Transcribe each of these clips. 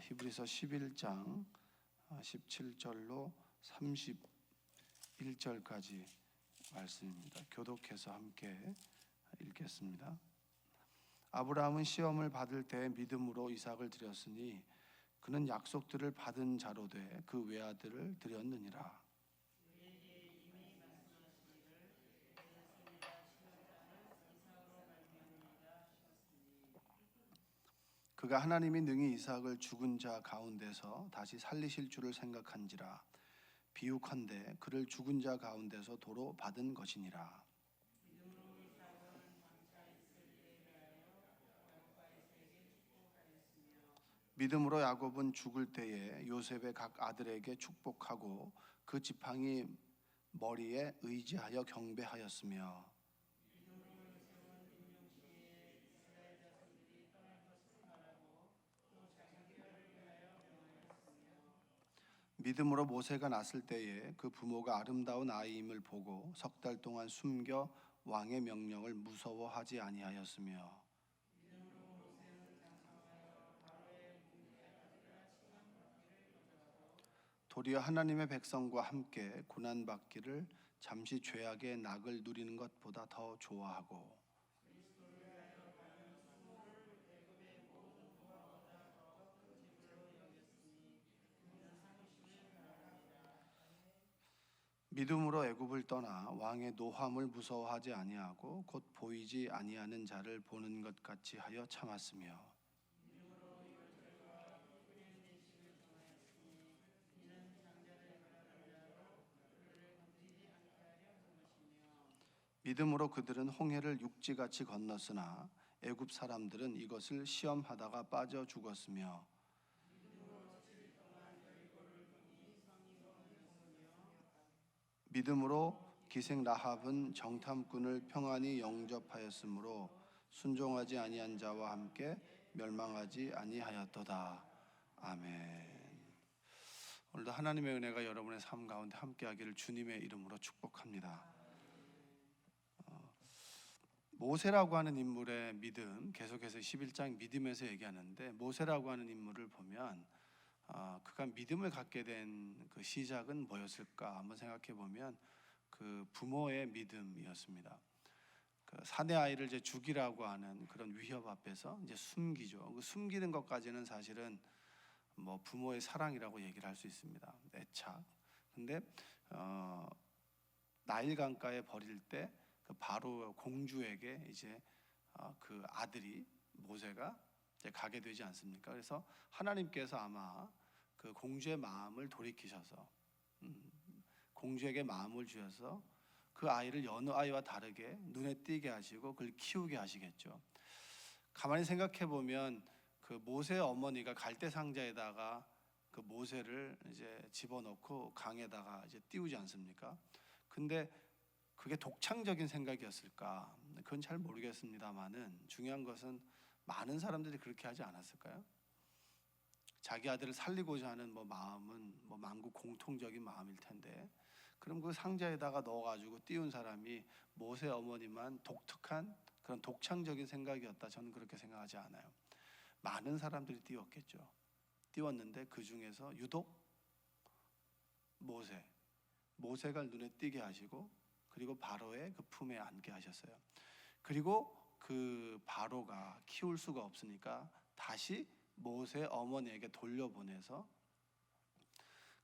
히브리서 11장 17절로 31절까지 말씀입니다. 교독해서 함께 읽겠습니다. 아브라함은 시험을 받을 때 믿음으로 이삭을 드렸으니 그는 약속들을 받은 자로 돼 그 외아들을 드렸느니라. 그가 하나님이 능히 이삭을 죽은 자 가운데서 다시 살리실 줄을 생각한지라. 비유컨대 그를 죽은 자 가운데서 도로 받은 것이니라. 믿음으로 야곱은 죽을 때에 요셉의 각 아들에게 축복하고 그 지팡이 머리에 의지하여 경배하였으며, 믿음으로 모세가 났을 때에 그 부모가 아름다운 아이임을 보고 석 달 동안 숨겨 왕의 명령을 무서워하지 아니하였으며, 도리어 하나님의 백성과 함께 고난받기를 잠시 죄악의 낙을 누리는 것보다 더 좋아하고, 믿음으로 애굽을 떠나 왕의 노함을 무서워하지 아니하고 곧 보이지 아니하는 자를 보는 것 같이 하여 참았으며, 믿음으로 그들은 홍해를 육지같이 건넜으나 애굽 사람들은 이것을 시험하다가 빠져 죽었으며, 믿음으로 기생 라합은 정탐꾼을 평안히 영접하였으므로 순종하지 아니한 자와 함께 멸망하지 아니하였도다. 아멘. 오늘도 하나님의 은혜가 여러분의 삶 가운데 함께하기를 주님의 이름으로 축복합니다. 모세라고 하는 인물의 믿음, 계속해서 11장 믿음에서 얘기하는데, 모세라고 하는 인물을 보면 그가 믿음을 갖게 된 그 시작은 뭐였을까 한번 생각해 보면 그 부모의 믿음이었습니다. 그 사내 아이를 이제 죽이라고 하는 그런 위협 앞에서 이제 숨기죠. 그 숨기는 것까지는 사실은 뭐 부모의 사랑이라고 얘기를 할 수 있습니다. 애착. 근데 나일 강가에 버릴 때 그 바로 공주에게 이제 그 아들이 모세가 이제 가게 되지 않습니까? 그래서 하나님께서 아마 그 공주의 마음을 돌이키셔서 공주에게 마음을 주셔서 그 아이를 여느 아이와 다르게 눈에 띄게 하시고 그걸 키우게 하시겠죠. 가만히 생각해 보면 그 모세의 어머니가 갈대 상자에다가 그 모세를 이제 집어넣고 강에다가 이제 띄우지 않습니까? 근데 그게 독창적인 생각이었을까? 그건 잘 모르겠습니다만은 중요한 것은 많은 사람들이 그렇게 하지 않았을까요? 자기 아들을 살리고자 하는 마음은 만국 공통적인 마음일 텐데, 그럼 그 상자에다가 넣어가지고 띄운 사람이 모세 어머니만 독특한 그런 독창적인 생각이었다, 저는 그렇게 생각하지 않아요. 많은 사람들이 띄웠겠죠. 띄웠는데 그 중에서 유독 모세가 눈에 띄게 하시고, 그리고 바로의 그 품에 안게 하셨어요. 그리고 그 바로가 키울 수가 없으니까 다시 모세 어머니에게 돌려보내서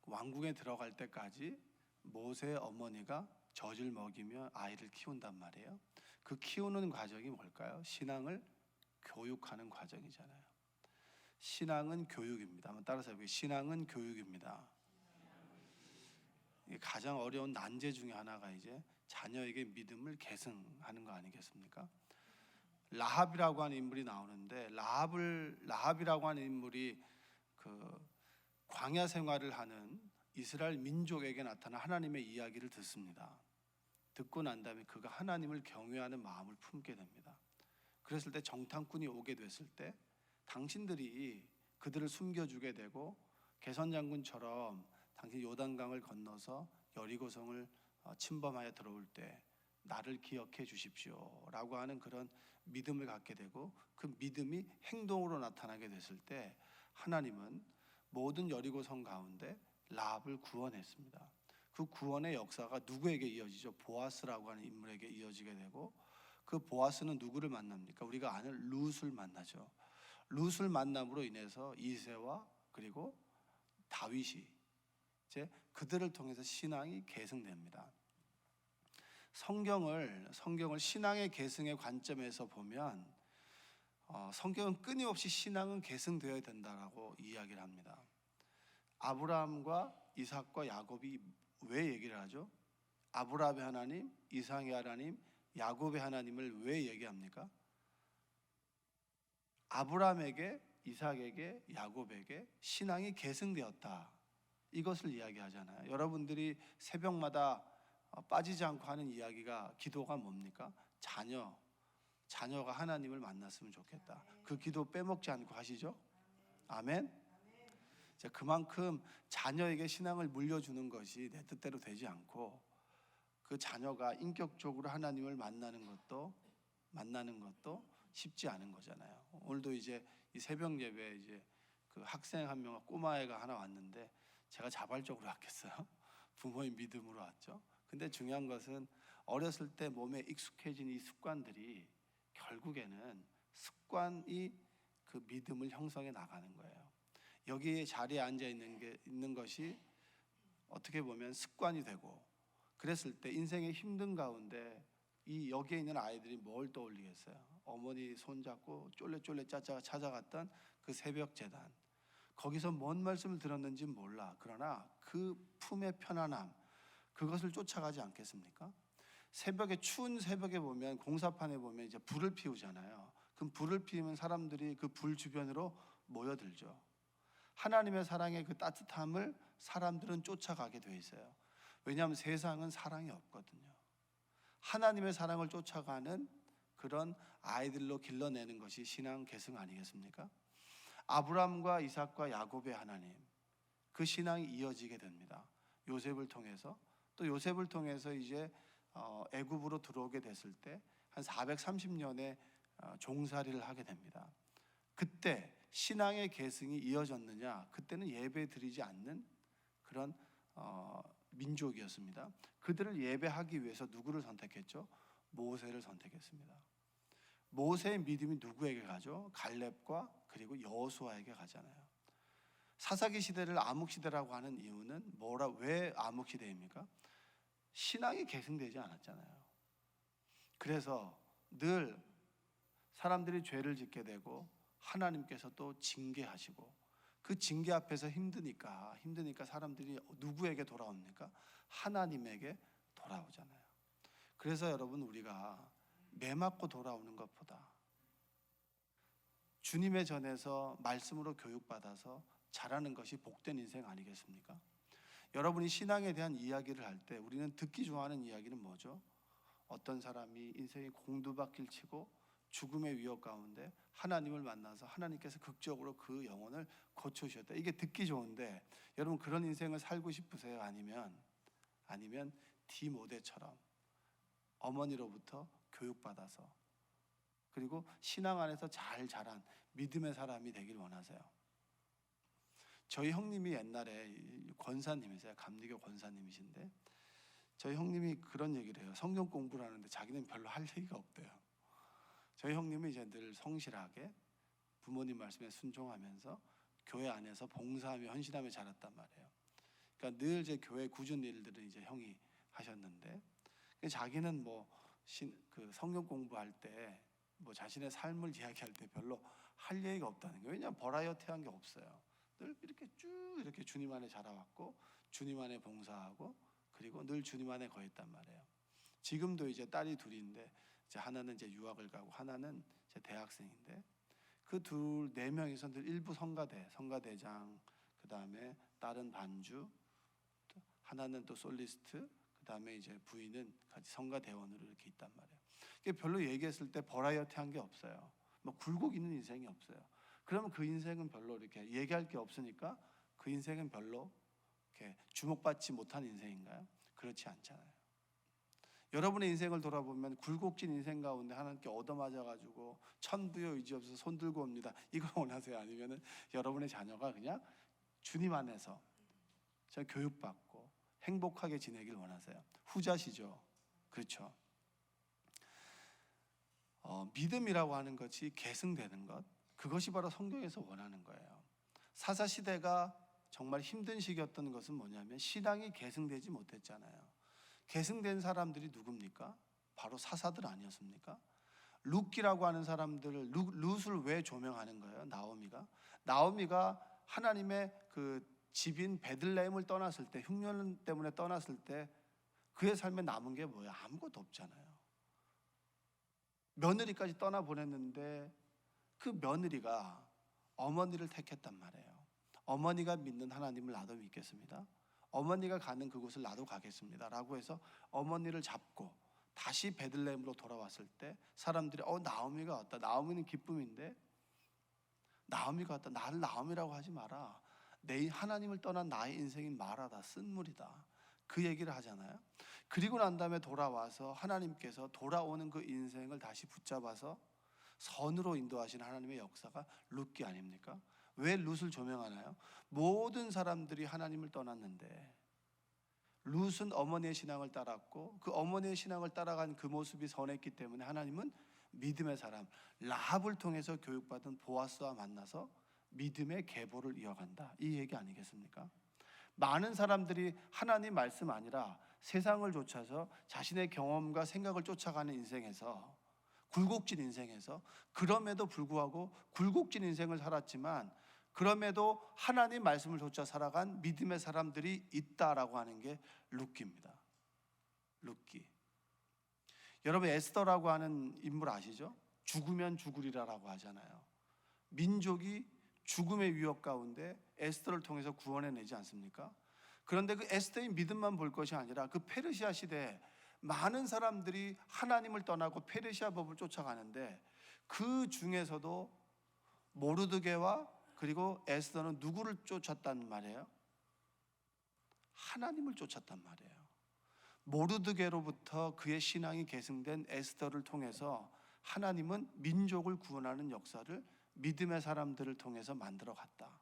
왕궁에 들어갈 때까지 모세 어머니가 젖을 먹이며 아이를 키운단 말이에요. 그 키우는 과정이 뭘까요? 신앙을 교육하는 과정이잖아요. 신앙은 교육입니다. 한번 따라서 해볼게요. 신앙은 교육입니다. 가장 어려운 난제 중에 하나가 이제 자녀에게 믿음을 계승하는 거 아니겠습니까? 라합이라고 하는 인물이 나오는데, 라합이라고 하는 인물이 그 광야 생활을 하는 이스라엘 민족에게 나타난 하나님의 이야기를 듣습니다. 듣고 난 다음에 그가 하나님을 경외하는 마음을 품게 됩니다. 그랬을 때 정탐꾼이 오게 됐을 때 당신들이 그들을 숨겨주게 되고 개선장군처럼 당신 요단강을 건너서 여리고성을 침범하여 들어올 때 나를 기억해 주십시오 라고 하는 그런 믿음을 갖게 되고, 그 믿음이 행동으로 나타나게 됐을 때 하나님은 모든 여리고 성 가운데 라합을 구원했습니다. 그 구원의 역사가 누구에게 이어지죠? 보아스라고 하는 인물에게 이어지게 되고, 그 보아스는 누구를 만납니까? 우리가 아는 룻을 만나죠. 룻을 만남으로 인해서 이새와 그리고 다윗이 이제 그들을 통해서 신앙이 계승됩니다. 성경을 신앙의 계승의 관점에서 보면 성경은 끊임없이 신앙은 계승되어야 된다라고 이야기를 합니다. 아브라함과 이삭과 야곱이 왜 얘기를 하죠? 아브라함의 하나님, 이삭의 하나님, 야곱의 하나님을 왜 얘기합니까? 아브라함에게, 이삭에게, 야곱에게 신앙이 계승되었다, 이것을 이야기하잖아요. 여러분들이 새벽마다 빠지지 않고 하는 이야기가, 기도가 뭡니까? 자녀가 하나님을 만났으면 좋겠다. 그 기도 빼먹지 않고 하시죠? 아멘. 그만큼 자녀에게 신앙을 물려주는 것이 내 뜻대로 되지 않고, 그 자녀가 인격적으로 하나님을 만나는 것도 쉽지 않은 거잖아요. 오늘도 이제 이 새벽 예배 이제 그 학생 한 명, 꼬마애가 하나 왔는데 제가 자발적으로 왔겠어요? 부모의 믿음으로 왔죠. 근데 중요한 것은 어렸을 때 몸에 익숙해진 이 습관들이 결국에는 습관이 그 믿음을 형성해 나가는 거예요. 여기 자리에 앉아 있는 것이 어떻게 보면 습관이 되고, 그랬을 때 인생의 힘든 가운데 이 여기에 있는 아이들이 뭘 떠올리겠어요? 어머니 손잡고 쫄래쫄래 찾아갔던 그 새벽 제단, 거기서 뭔 말씀을 들었는지 몰라. 그러나 그 품의 편안함, 그것을 쫓아가지 않겠습니까? 새벽에, 추운 새벽에 보면, 공사판에 보면 이제 불을 피우잖아요. 그럼 불을 피우면 사람들이 그 불 주변으로 모여들죠. 하나님의 사랑의 그 따뜻함을 사람들은 쫓아가게 돼 있어요. 왜냐하면 세상은 사랑이 없거든요. 하나님의 사랑을 쫓아가는 그런 아이들로 길러내는 것이 신앙 계승 아니겠습니까? 아브라함과 이삭과 야곱의 하나님, 그 신앙이 이어지게 됩니다. 요셉을 통해서, 또 요셉을 통해서 이제 애굽으로 들어오게 됐을 때 한 430년의 종살이를 하게 됩니다. 그때 신앙의 계승이 이어졌느냐? 그때는 예배 드리지 않는 그런 민족이었습니다. 그들을 예배하기 위해서 누구를 선택했죠? 모세를 선택했습니다. 모세의 믿음이 누구에게 가죠? 갈렙과 그리고 여호수아에게 가잖아요. 사사기 시대를 암흑시대라고 하는 이유는 왜 암흑시대입니까? 신앙이 계승되지 않았잖아요. 그래서 늘 사람들이 죄를 짓게 되고 하나님께서 또 징계하시고, 그 징계 앞에서 힘드니까 사람들이 누구에게 돌아옵니까? 하나님에게 돌아오잖아요. 그래서 여러분, 우리가 매 맞고 돌아오는 것보다 주님의 전에서 말씀으로 교육받아서 자라는 것이 복된 인생 아니겠습니까? 여러분이 신앙에 대한 이야기를 할 때 우리는 듣기 좋아하는 이야기는 뭐죠? 어떤 사람이 인생이 공두박길 치고 죽음의 위협 가운데 하나님을 만나서 하나님께서 극적으로 그 영혼을 고쳐주셨다. 이게 듣기 좋은데, 여러분 그런 인생을 살고 싶으세요? 아니면 디모데처럼 어머니로부터 교육받아서 그리고 신앙 안에서 잘 자란 믿음의 사람이 되길 원하세요? 저희 형님이 옛날에 권사님이세요. 감리교 권사님이신데 저희 형님이 그런 얘기를 해요. 성경 공부를 하는데 자기는 별로 할 얘기가 없대요. 저희 형님은 이제 늘 성실하게 부모님 말씀에 순종하면서 교회 안에서 봉사하며 헌신하며 자랐단 말이에요. 그러니까 늘 이제 교회 굳은 일들은 이제 형이 하셨는데, 자기는 그 성경 공부할 때 자신의 삶을 이야기할 때 별로 할 얘기가 없다는 거예요. 왜냐하면 버라이어티한 게 없어요. 늘 이렇게 쭉 이렇게 주님 안에 자라왔고 주님 안에 봉사하고 그리고 늘 주님 안에 거했단 말이에요. 지금도 이제 딸이 둘인데 이제 하나는 이제 유학을 가고 하나는 이제 대학생인데, 그 네 명이서 늘 일부 성가대장, 그 다음에 딸은 반주, 하나는 또 솔리스트, 그 다음에 이제 부인은 같이 성가대원으로 이렇게 있단 말이에요. 별로 얘기했을 때 버라이어티한 게 없어요. 굴곡 있는 인생이 없어요. 그러면 그 인생은 별로 이렇게 얘기할 게 없으니까 그 인생은 별로 이렇게 주목받지 못한 인생인가요? 그렇지 않잖아요. 여러분의 인생을 돌아보면 굴곡진 인생 가운데 하나님께 얻어맞아가지고 천부여 의지없어서 손 들고 옵니다, 이걸 원하세요? 아니면은 여러분의 자녀가 그냥 주님 안에서 교육받고 행복하게 지내길 원하세요? 후자시죠. 그렇죠. 믿음이라고 하는 것이 계승되는 것, 그것이 바로 성경에서 원하는 거예요. 사사시대가 정말 힘든 시기였던 것은 뭐냐면 신앙이 계승되지 못했잖아요. 계승된 사람들이 누굽니까? 바로 사사들 아니었습니까? 룻기라고 하는 사람들을, 룻을 왜 조명하는 거예요? 나오미가 하나님의 그 집인 베들레헴을 떠났을 때, 흉년 때문에 떠났을 때 그의 삶에 남은 게 뭐예요? 아무것도 없잖아요. 며느리까지 떠나보냈는데 그 며느리가 어머니를 택했단 말이에요. 어머니가 믿는 하나님을 나도 믿겠습니다, 어머니가 가는 그곳을 나도 가겠습니다 라고 해서 어머니를 잡고 다시 베들레헴으로 돌아왔을 때 사람들이 나오미가 왔다. 나오미는 기쁨인데, 나오미가 왔다. 나를 나오미라고 하지 마라. 내 하나님을 떠난 나의 인생이 말하다, 쓴물이다, 그 얘기를 하잖아요. 그리고 난 다음에 돌아와서 하나님께서 돌아오는 그 인생을 다시 붙잡아서 선으로 인도하시는 하나님의 역사가 룻기 아닙니까? 왜 룻을 조명하나요? 모든 사람들이 하나님을 떠났는데 룻은 어머니의 신앙을 따랐고, 그 어머니의 신앙을 따라간 그 모습이 선했기 때문에 하나님은 믿음의 사람 라합을 통해서 교육받은 보아스와 만나서 믿음의 계보를 이어간다, 이 얘기 아니겠습니까? 많은 사람들이 하나님 말씀 아니라 세상을 쫓아서 자신의 경험과 생각을 쫓아가는 인생에서, 굴곡진 인생에서, 그럼에도 불구하고 굴곡진 인생을 살았지만 그럼에도 하나님 말씀을 쫓아 살아간 믿음의 사람들이 있다라고 하는 게 룻기입니다. 룻기. 여러분, 에스더라고 하는 인물 아시죠? 죽으면 죽으리라라고 하잖아요. 민족이 죽음의 위협 가운데 에스더를 통해서 구원해내지 않습니까? 그런데 그 에스더의 믿음만 볼 것이 아니라 그 페르시아 시대에 많은 사람들이 하나님을 떠나고 페르시아 법을 쫓아가는데 그 중에서도 모르드게와 그리고 에스더는 누구를 쫓았단 말이에요? 하나님을 쫓았단 말이에요. 모르드게로부터 그의 신앙이 계승된 에스더를 통해서 하나님은 민족을 구원하는 역사를 믿음의 사람들을 통해서 만들어 갔다.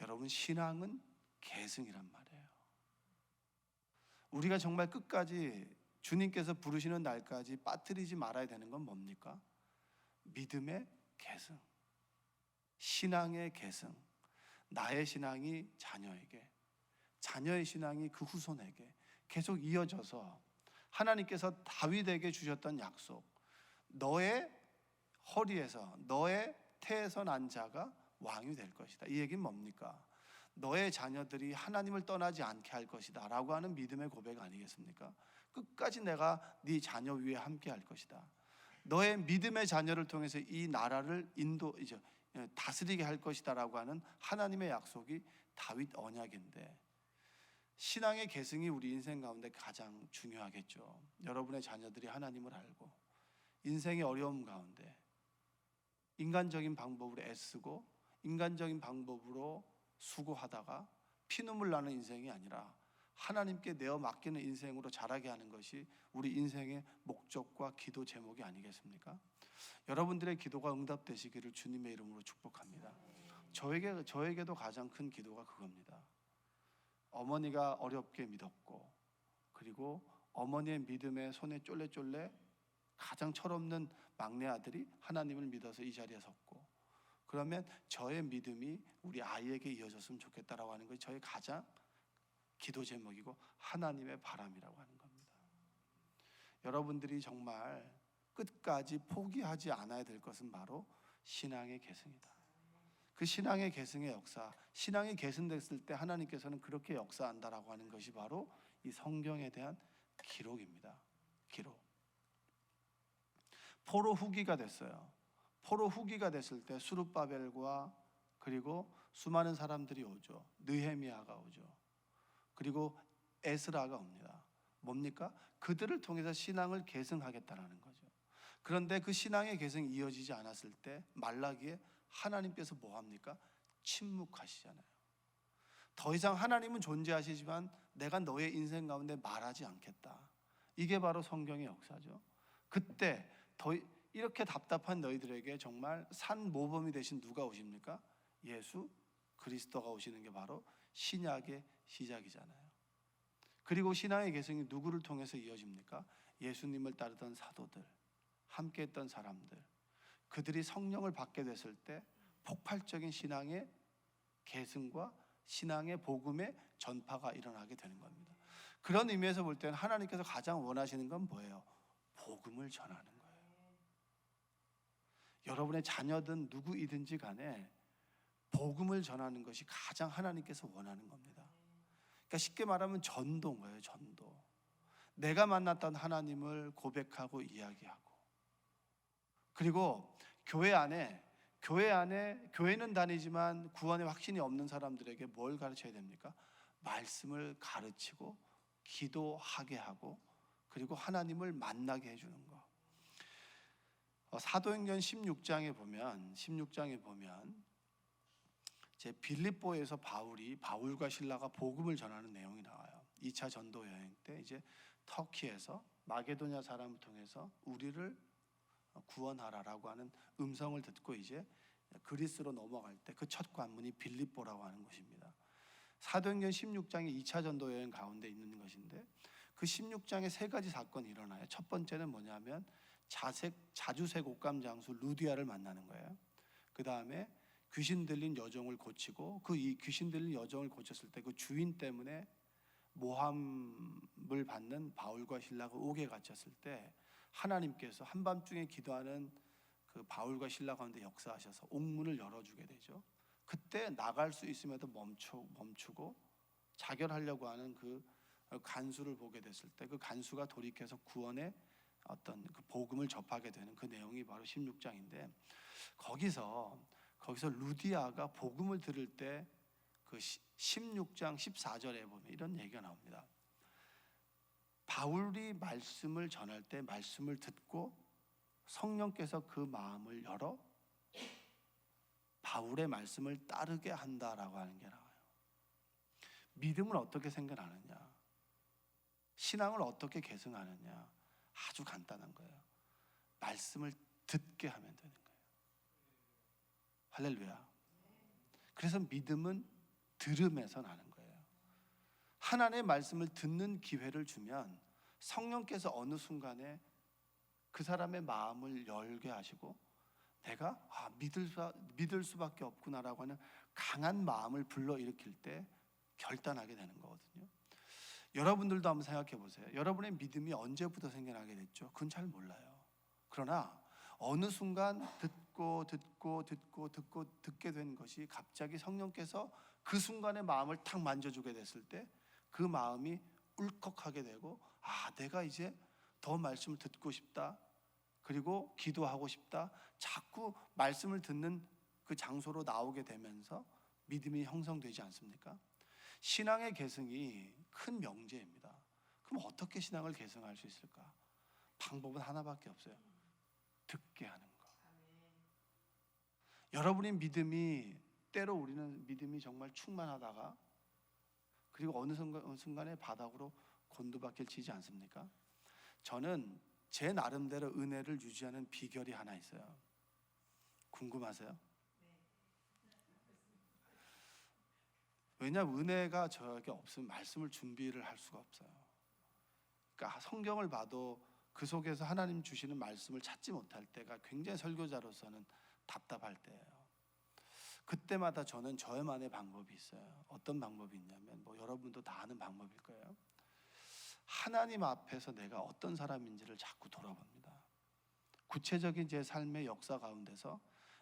여러분, 신앙은 계승이란 말이에요. 우리가 정말 끝까지 주님께서 부르시는 날까지 빠뜨리지 말아야 되는 건 뭡니까? 믿음의 계승, 신앙의 계승. 나의 신앙이 자녀에게, 자녀의 신앙이 그 후손에게 계속 이어져서 하나님께서 다윗에게 주셨던 약속, 너의 허리에서, 너의 태에서 난 자가 왕이 될 것이다, 이 얘기는 뭡니까? 너의 자녀들이 하나님을 떠나지 않게 할 것이다 라고 하는 믿음의 고백 아니겠습니까? 끝까지 내가 네 자녀 위에 함께 할 것이다. 너의 믿음의 자녀를 통해서 이 나라를 다스리게 할 것이다 라고 하는 하나님의 약속이 다윗 언약인데, 신앙의 계승이 우리 인생 가운데 가장 중요하겠죠. 여러분의 자녀들이 하나님을 알고 인생의 어려움 가운데 인간적인 방법으로 애쓰고 인간적인 방법으로 수고하다가 피눈물 나는 인생이 아니라 하나님께 내어 맡기는 인생으로 자라게 하는 것이 우리 인생의 목적과 기도 제목이 아니겠습니까? 여러분들의 기도가 응답되시기를 주님의 이름으로 축복합니다. 저에게도 가장 큰 기도가 그겁니다. 어머니가 어렵게 믿었고, 그리고 어머니의 믿음에 손에 쫄래쫄래 가장 철없는 막내 아들이 하나님을 믿어서 이 자리에 섰고, 그러면 저의 믿음이 우리 아이에게 이어졌으면 좋겠다라고 하는 것이 저의 가장 기도 제목이고 하나님의 바람이라고 하는 겁니다. 여러분들이 정말 끝까지 포기하지 않아야 될 것은 바로 신앙의 계승이다. 그 신앙의 계승의 역사, 신앙이 계승됐을 때 하나님께서는 그렇게 역사한다라고 하는 것이 바로 이 성경에 대한 기록입니다. 기록. 포로 후기가 됐어요. 포로 후기가 됐을 때 수룹바벨과 그리고 수많은 사람들이 오죠. 느헤미야가 오죠. 그리고 에스라가 옵니다. 뭡니까? 그들을 통해서 신앙을 계승하겠다라는 거죠. 그런데 그 신앙의 계승이 이어지지 않았을 때 말라기에 하나님께서 뭐 합니까? 침묵하시잖아요. 더 이상 하나님은 존재하시지만 내가 너의 인생 가운데 말하지 않겠다. 이게 바로 성경의 역사죠. 그때 이렇게 답답한 너희들에게 정말 산 모범이 되신 누가 오십니까? 예수 그리스도가 오시는 게 바로 신약의 시작이잖아요. 그리고 신앙의 계승이 누구를 통해서 이어집니까? 예수님을 따르던 사도들, 함께했던 사람들, 그들이 성령을 받게 됐을 때 폭발적인 신앙의 계승과 신앙의 복음의 전파가 일어나게 되는 겁니다. 그런 의미에서 볼 때는 하나님께서 가장 원하시는 건 뭐예요? 복음을 전하는 거예요. 여러분의 자녀든 누구이든지 간에 복음을 전하는 것이 가장 하나님께서 원하는 겁니다. 그러니까 쉽게 말하면 전도인 거예요. 전도. 내가 만났던 하나님을 고백하고 이야기하고, 그리고 교회는 다니지만 구원의 확신이 없는 사람들에게 뭘 가르쳐야 됩니까? 말씀을 가르치고 기도하게 하고, 그리고 하나님을 만나게 해주는 거. 사도행전 16장에 보면 제 빌립보에서 바울과 실라가 복음을 전하는 내용이 나와요. 2차 전도 여행 때 이제 터키에서 마게도냐 사람을 통해서 우리를 구원하라라고 하는 음성을 듣고 이제 그리스로 넘어갈 때 그 첫 관문이 빌립보라고 하는 곳입니다. 사도행전 16장이 2차 전도 여행 가운데 있는 것인데, 그 16장에 세 가지 사건이 일어나요. 첫 번째는 뭐냐면 자주색 옷감 장수 루디아를 만나는 거예요. 그 다음에 귀신 들린 여종을 고치고, 이 귀신 들린 여종을 고쳤을 때 그 주인 때문에 모함을 받는 바울과 실라가 옥에 갇혔을 때 하나님께서 한밤중에 기도하는 그 바울과 실라 가운데 역사하셔서 옥문을 열어주게 되죠. 그때 나갈 수 있음에도 멈추고 자결하려고 하는 그 간수를 보게 됐을 때 그 간수가 돌이켜서 구원의 어떤 그 복음을 접하게 되는 그 내용이 바로 16장인데, 거기서 루디아가 복음을 들을 때 그 16장 14절에 보면 이런 얘기가 나옵니다. 바울이 말씀을 전할 때 말씀을 듣고 성령께서 그 마음을 열어 바울의 말씀을 따르게 한다라고 하는 게 나와요. 믿음은 어떻게 생겨나느냐, 신앙을 어떻게 계승하느냐, 아주 간단한 거예요. 말씀을 듣게 하면 되는 거예요. 할렐루야. 그래서 믿음은 들음에서 나는 거예요. 하나님의 말씀을 듣는 기회를 주면 성령께서 어느 순간에 그 사람의 마음을 열게 하시고, 내가 믿을 수밖에 없구나라고 하는 강한 마음을 불러일으킬 때 결단하게 되는 거거든요. 여러분들도 한번 생각해 보세요. 여러분의 믿음이 언제부터 생겨나게 됐죠? 그건 잘 몰라요. 그러나 어느 순간 듣게 된 것이 갑자기 성령께서 그 순간에 마음을 탁 만져주게 됐을 때 그 마음이 울컥하게 되고, 내가 이제 더 말씀을 듣고 싶다, 그리고 기도하고 싶다, 자꾸 말씀을 듣는 그 장소로 나오게 되면서 믿음이 형성되지 않습니까? 신앙의 계승이 큰 명제입니다. 그럼 어떻게 신앙을 계승할 수 있을까? 방법은 하나밖에 없어요. 듣게 하는 거. 여러분의 믿음이, 때로 우리는 믿음이 정말 충만하다가 그리고 어느 순간에 바닥으로 곤두박질 치지 않습니까? 저는 제 나름대로 은혜를 유지하는 비결이 하나 있어요. 궁금하세요? 왜냐하면 은혜가 저에게 없으면 말씀을 준비를 할 수가 없어요. 그러니까 성경을 봐도 그 속에서 하나님 주시는 말씀을 찾지 못할 때가 굉장히 설교자로서는 답답할 때예요. 그때마다 저는 저만의 방법이 있어요. 어떤 방법이 있냐면, 여러분도 다 아는 방법일 거예요. 하나님 앞에서 내가 어떤 사람인지를 자꾸 돌아봅니다. 구체적인 제 삶의 역사 가운데서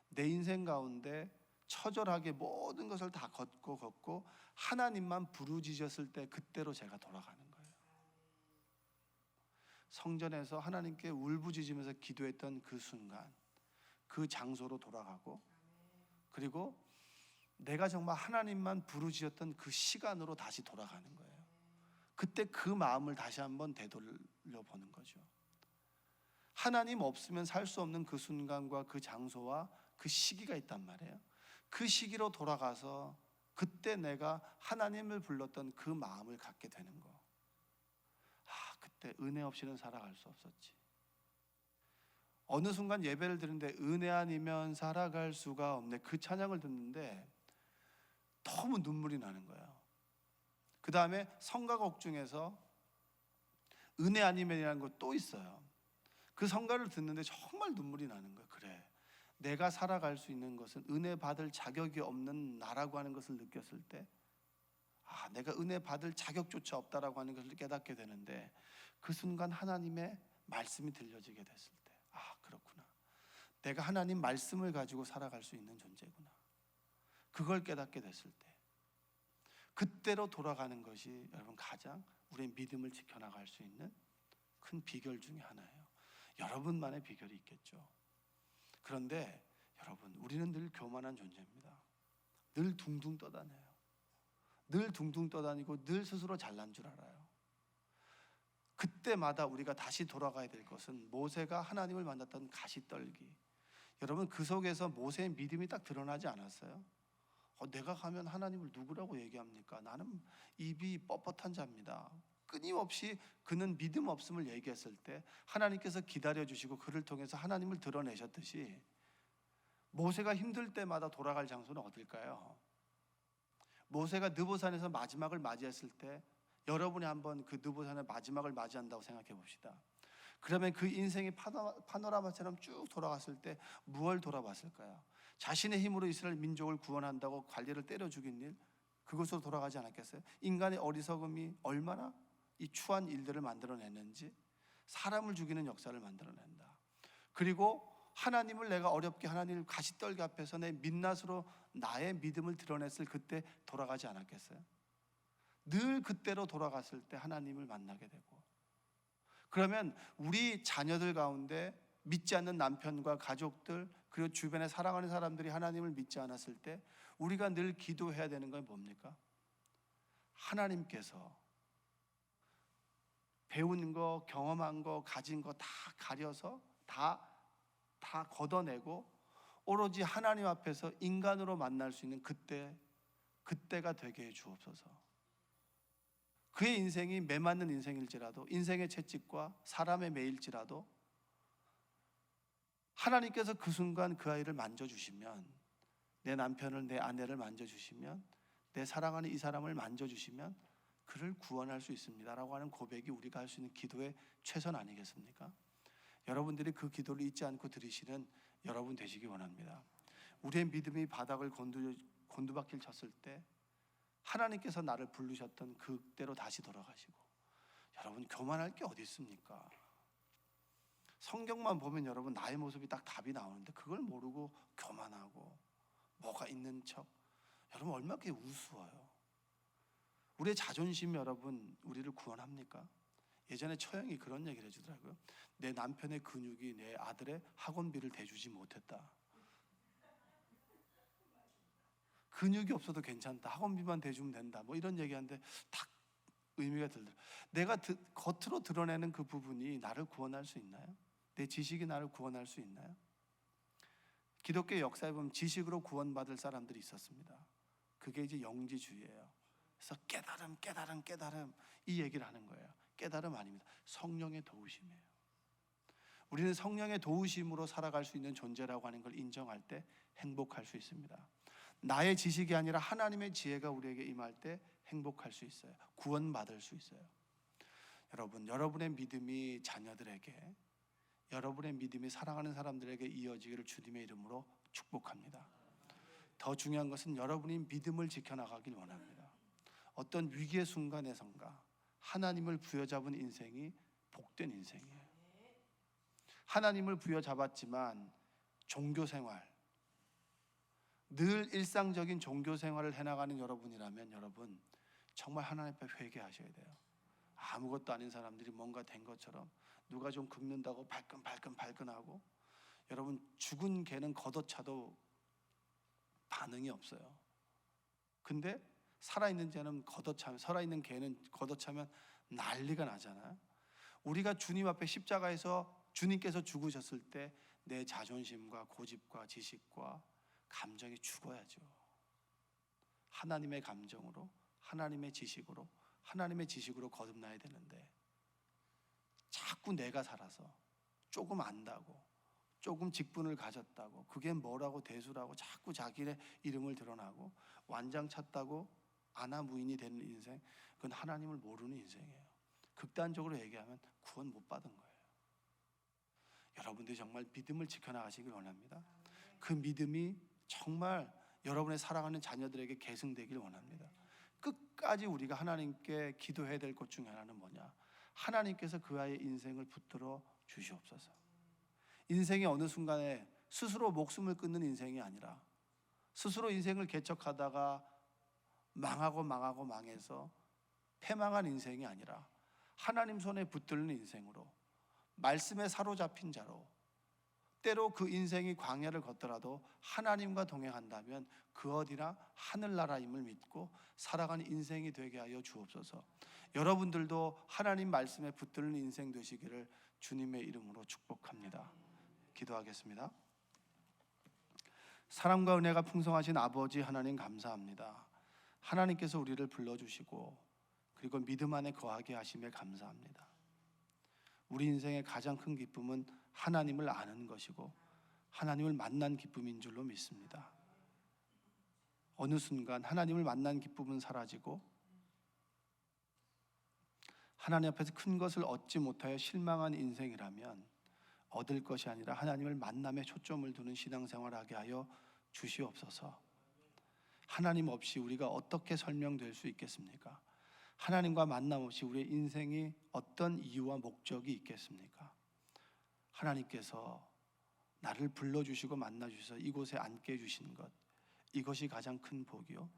내 인생 가운데 처절하게 모든 것을 다 걷고 하나님만 부르짖었을 때 그때로 제가 돌아가는 거예요. 성전에서 하나님께 울부짖으면서 기도했던 그 순간, 그 장소로 돌아가고, 그리고 내가 정말 하나님만 부르짖었던 그 시간으로 다시 돌아가는 거예요. 그때 그 마음을 다시 한번 되돌려 보는 거죠. 하나님 없으면 살 수 없는 그 순간과 그 장소와 그 시기가 있단 말이에요. 그 시기로 돌아가서 그때 내가 하나님을 불렀던 그 마음을 갖게 되는 거. 그때 은혜 없이는 살아갈 수 없었지. 어느 순간 예배를 드는데 은혜 아니면 살아갈 수가 없네, 그 찬양을 듣는데 너무 눈물이 나는 거예요. 그 다음에 성가곡 중에서 은혜 아니면이라는 거 또 있어요. 그 성가를 듣는데 정말 눈물이 나는 거예요. 그래, 내가 살아갈 수 있는 것은 은혜 받을 자격이 없는 나라고 하는 것을 느꼈을 때, 내가 은혜 받을 자격조차 없다라고 하는 것을 깨닫게 되는데, 그 순간 하나님의 말씀이 들려지게 됐을 때, 그렇구나, 내가 하나님 말씀을 가지고 살아갈 수 있는 존재구나, 그걸 깨닫게 됐을 때, 그때로 돌아가는 것이 여러분 가장 우리의 믿음을 지켜나갈 수 있는 큰 비결 중에 하나예요. 여러분만의 비결이 있겠죠. 그런데 여러분, 우리는 늘 교만한 존재입니다. 늘 둥둥 떠다녀요. 늘 둥둥 떠다니고 늘 스스로 잘난 줄 알아요. 그때마다 우리가 다시 돌아가야 될 것은 모세가 하나님을 만났던 가시떨기. 여러분, 그 속에서 모세의 믿음이 딱 드러나지 않았어요? 내가 가면 하나님을 누구라고 얘기합니까? 나는 입이 뻣뻣한 자입니다. 끊임없이 그는 믿음 없음을 얘기했을 때 하나님께서 기다려주시고 그를 통해서 하나님을 드러내셨듯이, 모세가 힘들 때마다 돌아갈 장소는 어딜까요? 모세가 느보산에서 마지막을 맞이했을 때, 여러분이 한번 그 느보산의 마지막을 맞이한다고 생각해 봅시다. 그러면 그 인생이 파노라마처럼 쭉 돌아갔을 때 무엇을 돌아봤을까요? 자신의 힘으로 이스라엘 민족을 구원한다고 관리를 때려 죽인 일, 그것으로 돌아가지 않았겠어요? 인간의 어리석음이 얼마나 이 추한 일들을 만들어냈는지, 사람을 죽이는 역사를 만들어낸다. 그리고 하나님을 내가 어렵게, 하나님을 가시떨기 앞에서 내 민낯으로 나의 믿음을 드러냈을 그때 돌아가지 않았겠어요? 늘 그때로 돌아갔을 때 하나님을 만나게 되고, 그러면 우리 자녀들 가운데 믿지 않는 남편과 가족들, 그리고 주변에 사랑하는 사람들이 하나님을 믿지 않았을 때 우리가 늘 기도해야 되는 건 뭡니까? 하나님께서 배운 거, 경험한 거, 가진 거 다 가려서 다 걷어내고 오로지 하나님 앞에서 인간으로 만날 수 있는 그때가 되게 해 주옵소서. 그의 인생이 매맞는 인생일지라도, 인생의 채찍과 사람의 매일지라도 하나님께서 그 순간 그 아이를 만져주시면, 내 남편을, 내 아내를 만져주시면, 내 사랑하는 이 사람을 만져주시면 그를 구원할 수 있습니다라고 하는 고백이 우리가 할 수 있는 기도의 최선 아니겠습니까? 여러분들이 그 기도를 잊지 않고 드리시는 여러분 되시기 원합니다. 우리의 믿음이 바닥을 곤두박질 쳤을 때 하나님께서 나를 부르셨던 그때로 다시 돌아가시고, 여러분, 교만할 게 어디 있습니까? 성경만 보면 여러분 나의 모습이 딱 답이 나오는데 그걸 모르고 교만하고 뭐가 있는 척, 여러분 얼마나 그게 우스워요. 우리의 자존심, 여러분, 우리를 구원합니까? 예전에 처형이 그런 얘기를 해주더라고요. 내 남편의 근육이 내 아들의 학원비를 대주지 못했다. 근육이 없어도 괜찮다, 학원비만 대주면 된다, 뭐 이런 얘기하는데 딱 의미가 들더라고요. 내가 겉으로 드러내는 그 부분이 나를 구원할 수 있나요? 내 지식이 나를 구원할 수 있나요? 기독교의 역사에 보면 지식으로 구원받을 사람들이 있었습니다. 그게 이제 영지주의예요. 그래서 깨달음 이 얘기를 하는 거예요. 깨달음 아닙니다. 성령의 도우심이에요. 우리는 성령의 도우심으로 살아갈 수 있는 존재라고 하는 걸 인정할 때 행복할 수 있습니다. 나의 지식이 아니라 하나님의 지혜가 우리에게 임할 때 행복할 수 있어요. 구원받을 수 있어요. 여러분, 여러분의 믿음이 자녀들에게, 여러분의 믿음이 사랑하는 사람들에게 이어지기를 주님의 이름으로 축복합니다. 더 중요한 것은 여러분이 믿음을 지켜나가길 원합니다. 어떤 위기의 순간에선가 하나님을 부여잡은 인생이 복된 인생이에요. 하나님을 부여잡았지만 종교생활, 늘 일상적인 종교생활을 해나가는 여러분이라면 여러분 정말 하나님 앞에 회개하셔야 돼요. 아무것도 아닌 사람들이 뭔가 된 것처럼 누가 좀 긁는다고 발끈하고, 여러분 죽은 개는 걷어차도 반응이 없어요. 근데 살아있는 개는 걷어차면 난리가 나잖아요. 우리가 주님 앞에 십자가에서 주님께서 죽으셨을 때 내 자존심과 고집과 지식과 감정이 죽어야죠. 하나님의 감정으로, 하나님의 지식으로 거듭나야 되는데 자꾸 내가 살아서 조금 안다고, 조금 직분을 가졌다고, 그게 뭐라고 대수라고 자꾸 자기의 이름을 드러나고 완장 찼다고 아나무인이 되는 인생, 그건 하나님을 모르는 인생이에요. 극단적으로 얘기하면 구원 못 받은 거예요. 여러분들이 정말 믿음을 지켜나가시길 원합니다. 그 믿음이 정말 여러분의 사랑하는 자녀들에게 계승되길 원합니다. 끝까지 우리가 하나님께 기도해야 될 것 중에 하나는 뭐냐? 하나님께서 그 아이의 인생을 붙들어 주시옵소서. 인생의 어느 순간에 스스로 목숨을 끊는 인생이 아니라 스스로 인생을 개척하다가 망해서 패망한 인생이 아니라 하나님 손에 붙들는 인생으로, 말씀에 사로잡힌 자로, 때로 그 인생이 광야를 걷더라도 하나님과 동행한다면 그 어디나 하늘나라임을 믿고 살아가는 인생이 되게 하여 주옵소서. 여러분들도 하나님 말씀에 붙들는 인생 되시기를 주님의 이름으로 축복합니다. 기도하겠습니다. 사랑과 은혜가 풍성하신 아버지 하나님, 감사합니다. 하나님께서 우리를 불러주시고 그리고 믿음 안에 거하게 하심에 감사합니다. 우리 인생의 가장 큰 기쁨은 하나님을 아는 것이고 하나님을 만난 기쁨인 줄로 믿습니다. 어느 순간 하나님을 만난 기쁨은 사라지고 하나님 앞에서 큰 것을 얻지 못하여 실망한 인생이라면 얻을 것이 아니라 하나님을 만남에 초점을 두는 신앙생활하게 하여 주시옵소서. 하나님 없이 우리가 어떻게 설명될 수 있겠습니까? 하나님과 만남 없이 우리의 인생이 어떤 이유와 목적이 있겠습니까? 하나님께서 나를 불러주시고 만나주셔서 이곳에 앉게 해주신 것, 이것이 가장 큰 복이요,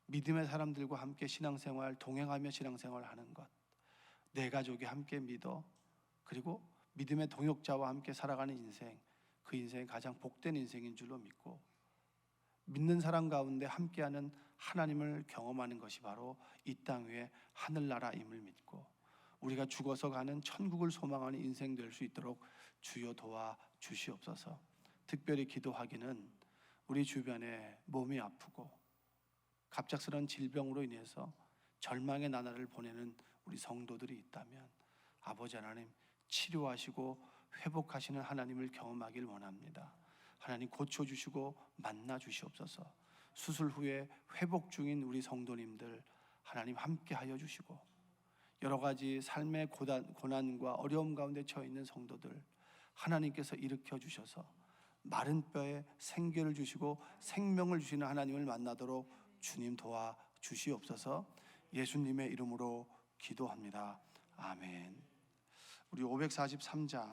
믿음의 사람들과 함께 신앙생활, 동행하며 신앙생활하는 것, 내 가족이 함께 믿어 그리고 믿음의 동역자와 함께 살아가는 인생, 그 인생이 가장 복된 인생인 줄로 믿고 믿는 사람 가운데 함께하는 하나님을 경험하는 것이 바로 이 땅 위에 하늘나라임을 믿고 우리가 죽어서 가는 천국을 소망하는 인생 될 수 있도록 주여 도와 주시옵소서. 특별히 기도하기는 우리 주변에 몸이 아프고 갑작스러운 질병으로 인해서 절망의 나날을 보내는 우리 성도들이 있다면 아버지 하나님, 치료하시고 회복하시는 하나님을 경험하길 원합니다. 하나님 고쳐주시고 만나 주시옵소서. 수술 후에 회복 중인 우리 성도님들 하나님 함께 하여 주시고 여러 가지 삶의 고난과 어려움 가운데 처해 있는 성도들 하나님께서 일으켜 주셔서 마른 뼈에 생기를 주시고 생명을 주시는 하나님을 만나도록 주님 도와 주시옵소서. 예수님의 이름으로 기도합니다. 아멘. 우리 543장